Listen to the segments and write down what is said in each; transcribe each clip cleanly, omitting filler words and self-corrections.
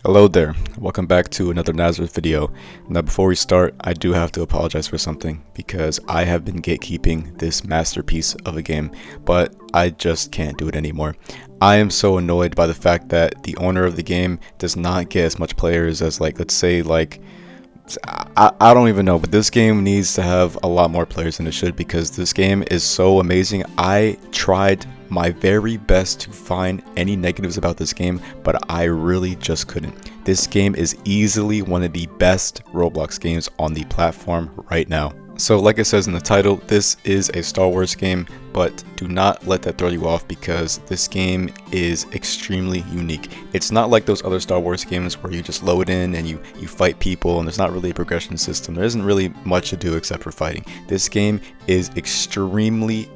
Hello there, welcome back to another Nazareth video. Now before we start, I do have to apologize for something because I have been gatekeeping this masterpiece of a game, but I just can't do it anymore. I am so annoyed by the fact that the owner of the game does not get as much players as let's say I don't even know, but this game needs to have a lot more players than it should because this game is so amazing. I tried my very best to find any negatives about this game, but I really just couldn't. This game is easily one of the best Roblox games on the platform right now. So like it says in the title, this is a Star Wars game, but do not let that throw you off because this game is extremely unique. It's not like those other Star Wars games where you just load in and you fight people and there's not really a progression system. There isn't really much to do except for fighting. This game is extremely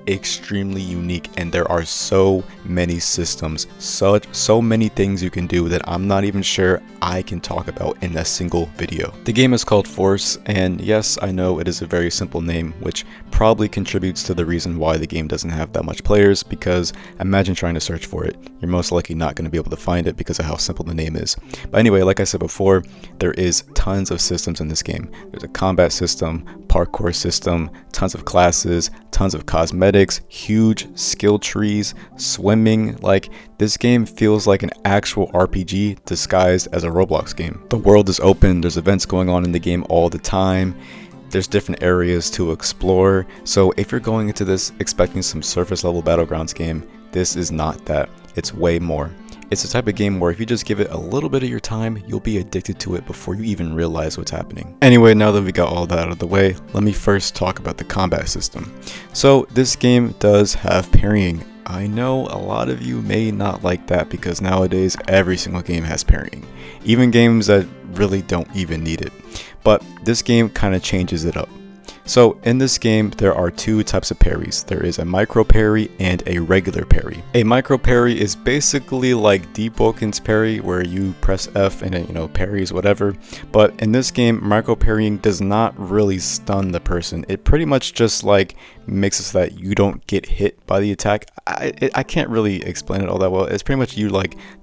unique, and there are so many systems, so many things you can do that I'm not even sure I can talk about in a single video. The game is called Force, and yes, I know it is a very simple name, which probably contributes to the reason why the game doesn't have that much players, because imagine trying to search for it. You're most likely not going to be able to find it because of how simple the name is. But anyway, like I said before, there is tons of systems in this game. There's a combat system, parkour system, tons of classes, tons of cosmetics, huge skill trees, swimming. Like, this game feels like an actual RPG disguised as a Roblox game. The world is open, there's events going on in the game all the time. There's different areas to explore, so if you're going into this expecting some surface level Battlegrounds game, this is not that. It's way more. It's the type of game where if you just give it a little bit of your time, you'll be addicted to it before you even realize what's happening. Anyway, now that we got all that out of the way, let me first talk about the combat system. So this game does have parrying. I know a lot of you may not like that because nowadays every single game has parrying, even games that really don't even need it. But this game kind of changes it up. So in this game, there are two types of parries. There is a micro parry and a regular parry. A micro parry is basically like Deep Woken's parry, where you press F and it, parries whatever. But in this game, micro parrying does not really stun the person. It pretty much just makes it so that you don't get hit by the attack. I can't really explain it all that well. It's pretty much you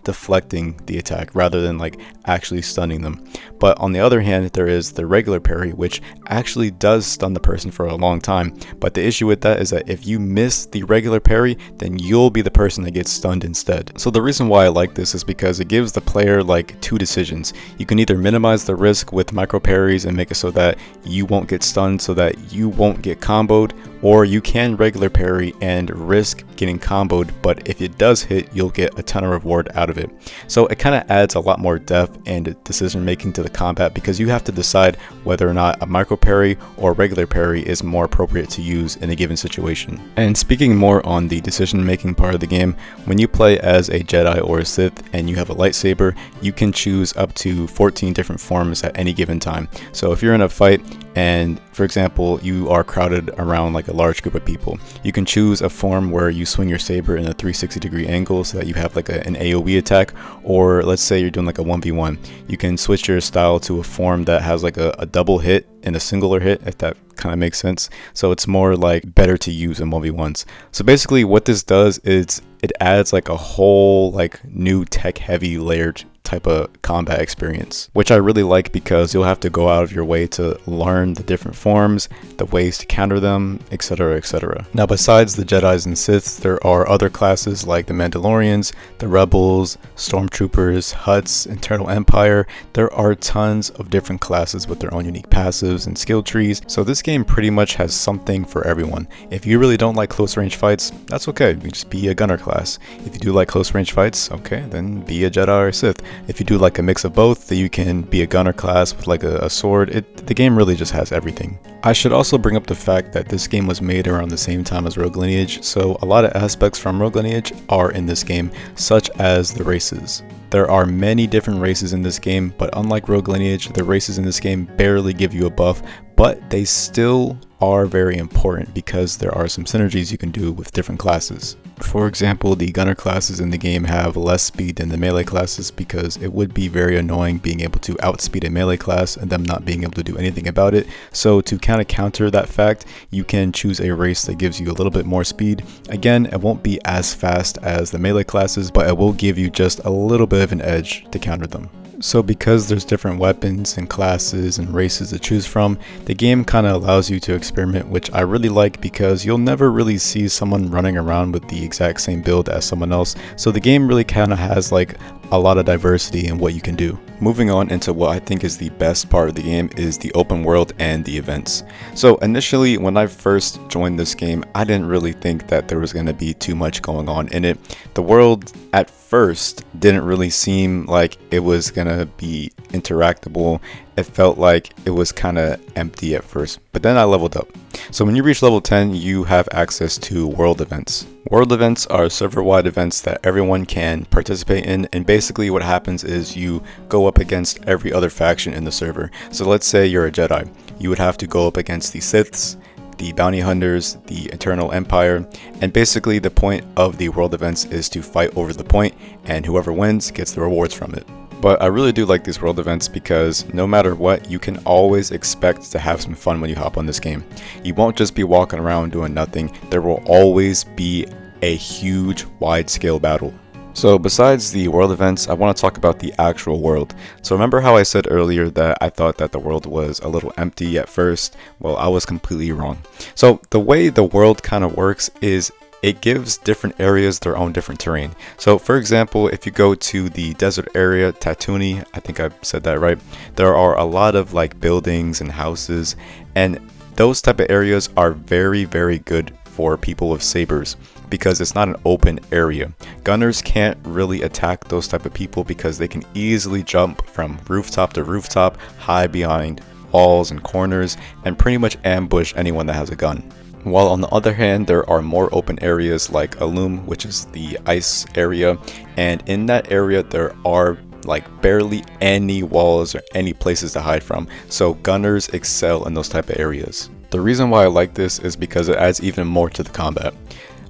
deflecting the attack rather than actually stunning them. But on the other hand, there is the regular parry, which actually does stun the person for a long time. But the issue with that is that if you miss the regular parry, then you'll be the person that gets stunned instead. So the reason why I like this is because it gives the player two decisions. You can either minimize the risk with micro parries and make it so that you won't get stunned, so that you won't get comboed, or you can regular parry and risk getting comboed, but if it does hit, you'll get a ton of reward out of it. So it kind of adds a lot more depth and decision making to the combat because you have to decide whether or not a micro parry or regular parry is more appropriate to use in a given situation. And speaking more on the decision making part of the game, when you play as a Jedi or a Sith and you have a lightsaber, you can choose up to 14 different forms at any given time. So if you're in a fight and, for example, you are crowded around a large group of people, you can choose a form where you swing your saber in a 360-degree angle so that you have an AoE attack, or let's say you're doing a 1v1. You can switch your style to a form that has a double hit and a singular hit, if that kind of makes sense. So it's more better to use in 1v1s. So basically what this does is it adds a whole new tech heavy layered type of combat experience, which I really like because you'll have to go out of your way to learn the different forms, the ways to counter them, etc, etc. Now besides the Jedis and Siths, there are other classes like the Mandalorians, the Rebels, Stormtroopers, Hutts, Internal Empire. There are tons of different classes with their own unique passives and skill trees, so this game pretty much has something for everyone. If you really don't like close range fights, that's okay, you can just be a gunner class. If you do like close range fights, okay, then be a Jedi or Sith. If you do a mix of both, then you can be a gunner class with a sword. The game really just has everything. I should also bring up the fact that this game was made around the same time as Rogue Lineage, so a lot of aspects from Rogue Lineage are in this game, such as the races. There are many different races in this game, but unlike Rogue Lineage, the races in this game barely give you a buff, but they still are very important because there are some synergies you can do with different classes. For example, the gunner classes in the game have less speed than the melee classes because it would be very annoying being able to outspeed a melee class and them not being able to do anything about it. So to kind of counter that fact, you can choose a race that gives you a little bit more speed. Again, it won't be as fast as the melee classes, but it will give you just a little bit of an edge to counter them. So because there's different weapons and classes and races to choose from, the game kind of allows you to experiment, which I really like because you'll never really see someone running around with the exact same build as someone else. So the game really kind of has like a lot of diversity in what you can do. Moving on into what I think is the best part of the game is the open world and the events. So initially when I first joined this game, I didn't really think that there was going to be too much going on in it. The world at first didn't really seem like it was going to be interactable. It felt like it was kind of empty at first, but then I leveled up. So when you reach level 10, you have access to world events. World events are server-wide events that everyone can participate in, and basically what happens is you go up against every other faction in the server. So let's say you're a Jedi. You would have to go up against the Siths, the bounty hunters, the Eternal Empire, and basically the point of the world events is to fight over the point, and whoever wins gets the rewards from it. But I really do like these world events because no matter what, you can always expect to have some fun when you hop on this game. You won't just be walking around doing nothing. There will always be a huge wide-scale battle. So besides the world events, I want to talk about the actual world. So remember how I said earlier that I thought that the world was a little empty at first? Well, I was completely wrong. So the way the world kind of works is it gives different areas their own different terrain. So for example, if you go to the desert area, Tatooine, I think I said that right, there are a lot of like buildings and houses, and those type of areas are very, very good for people with sabers because it's not an open area. Gunners can't really attack those type of people because they can easily jump from rooftop to rooftop, hide behind walls and corners, and pretty much ambush anyone that has a gun. While on the other hand, there are more open areas like Alum, which is the ice area, and in that area there are like barely any walls or any places to hide from, so gunners excel in those type of areas. The reason why I like this is because it adds even more to the combat.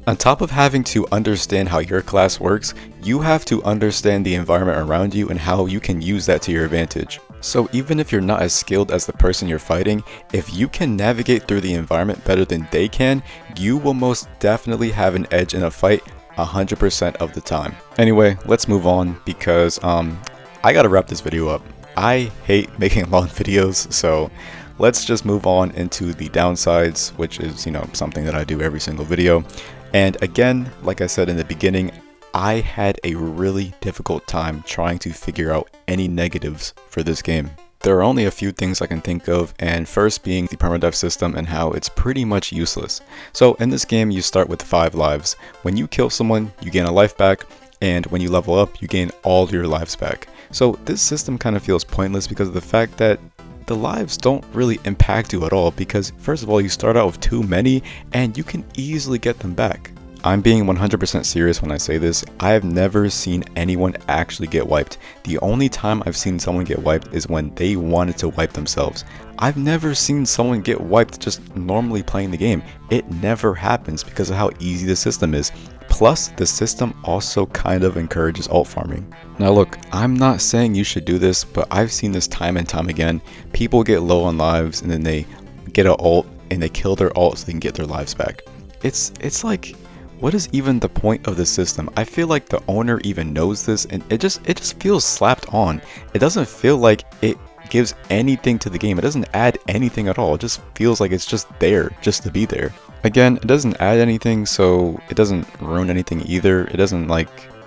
On top of having to understand how your class works, you have to understand the environment around you and how you can use that to your advantage. So even if you're not as skilled as the person you're fighting, if you can navigate through the environment better than they can, you will most definitely have an edge in a fight 100% of the time. Anyway, let's move on because I gotta wrap this video up. I hate making long videos, so let's just move on into the downsides, which is, something that I do every single video. And again, like I said in the beginning, I had a really difficult time trying to figure out any negatives for this game. There are only a few things I can think of, and first being the permadeath system and how it's pretty much useless. So in this game, you start with 5 lives. When you kill someone, you gain a life back, and when you level up, you gain all your lives back. So this system kind of feels pointless because of the fact that the lives don't really impact you at all because first of all, you start out with too many and you can easily get them back. I'm being 100% serious when I say this. I have never seen anyone actually get wiped. The only time I've seen someone get wiped is when they wanted to wipe themselves. I've never seen someone get wiped just normally playing the game. It never happens because of how easy the system is. Plus, the system also kind of encourages ult farming. Now look, I'm not saying you should do this, but I've seen this time and time again. People get low on lives and then they get an ult and they kill their ult so they can get their lives back. It's like, what is even the point of the system? I feel like the owner even knows this and it just feels slapped on. It doesn't feel like it gives anything to the game. It doesn't add anything at all. It just feels like it's just there, just to be there. Again, it doesn't add anything, so it doesn't ruin anything either. It doesn't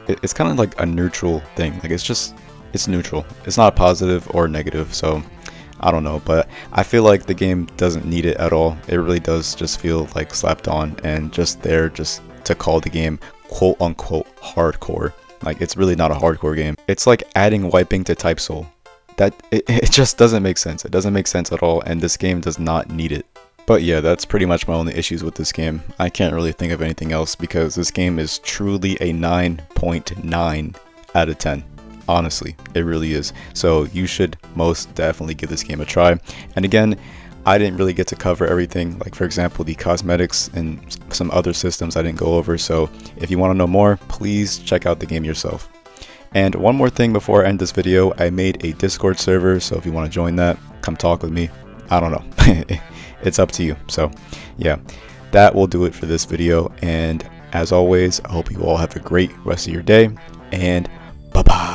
it's kind of like a neutral thing. Like it's neutral. It's not positive or negative, so I don't know, but I feel like the game doesn't need it at all. It really does just feel like slapped on and just there just to call the game quote unquote hardcore. Like it's really not a hardcore game. It's like adding wiping to Type Soul. It just doesn't make sense. It doesn't make sense at all, and this game does not need it. But yeah, that's pretty much my only issues with this game. I can't really think of anything else because this game is truly a 9.9 out of 10. Honestly, it really is. So you should most definitely give this game a try. And again, I didn't really get to cover everything. Like for example, the cosmetics and some other systems I didn't go over. So if you want to know more, please check out the game yourself. And one more thing before I end this video, I made a Discord server. So if you want to join that, come talk with me. I don't know. It's up to you. So yeah, that will do it for this video. And as always, I hope you all have a great rest of your day, and bye-bye.